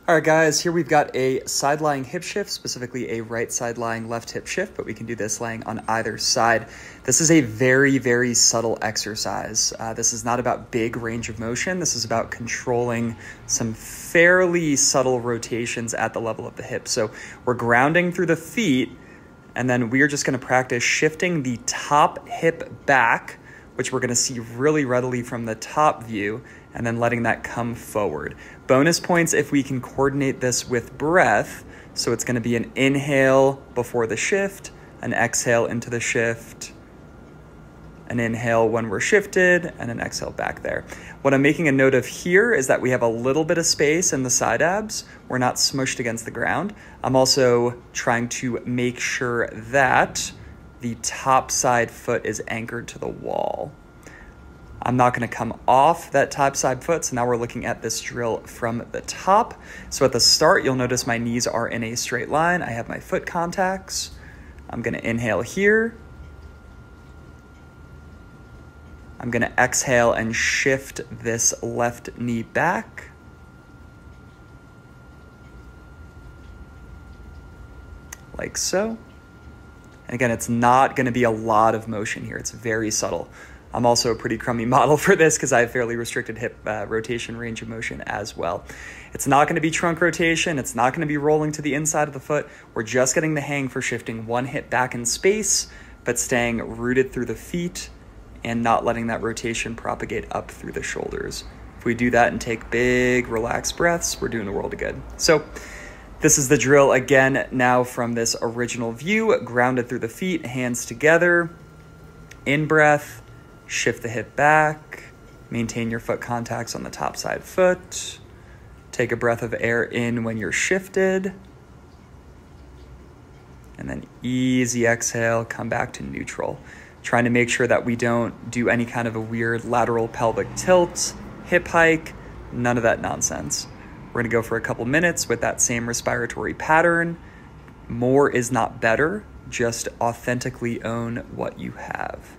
All right, guys, here we've got a side lying hip shift, specifically a right side lying left hip shift, but we can do this laying on either side. This is a very, very subtle exercise. This is not about big range of motion. This is about controlling some fairly subtle rotations at the level of the hip. So we're grounding through the feet, and then we are just going to practice shifting the top hip back, which we're going to see really readily from the top view, and then letting that come forward. Bonus points if we can coordinate this with breath. So it's going to be an inhale before the shift, an exhale into the shift, an inhale when we're shifted, and an exhale back there. What I'm making a note of here is that we have a little bit of space in the side abs. We're not smushed against the ground. I'm also trying to make sure that the top side foot is anchored to the wall. I'm not going to come off that top side foot, so now we're looking at this drill from the top. So at the start, you'll notice my knees are in a straight line. I have my foot contacts. I'm going to inhale here. I'm going to exhale and shift this left knee back. Like so. And again, it's not going to be a lot of motion here. It's very subtle. I'm also a pretty crummy model for this because I have fairly restricted hip rotation range of motion as well. It's not going to be trunk rotation. It's not going to be rolling to the inside of the foot. We're just getting the hang for shifting one hip back in space, but staying rooted through the feet and not letting that rotation propagate up through the shoulders. If we do that and take big, relaxed breaths, we're doing the world of good. So this is the drill again now from this original view, grounded through the feet, hands together, in breath. Shift the hip back, maintain your foot contacts on the top side foot. Take a breath of air in when you're shifted. And then easy exhale, come back to neutral. Trying to make sure that we don't do any kind of a weird lateral pelvic tilt, hip hike, none of that nonsense. We're gonna go for a couple minutes with that same respiratory pattern. More is not better, just authentically own what you have.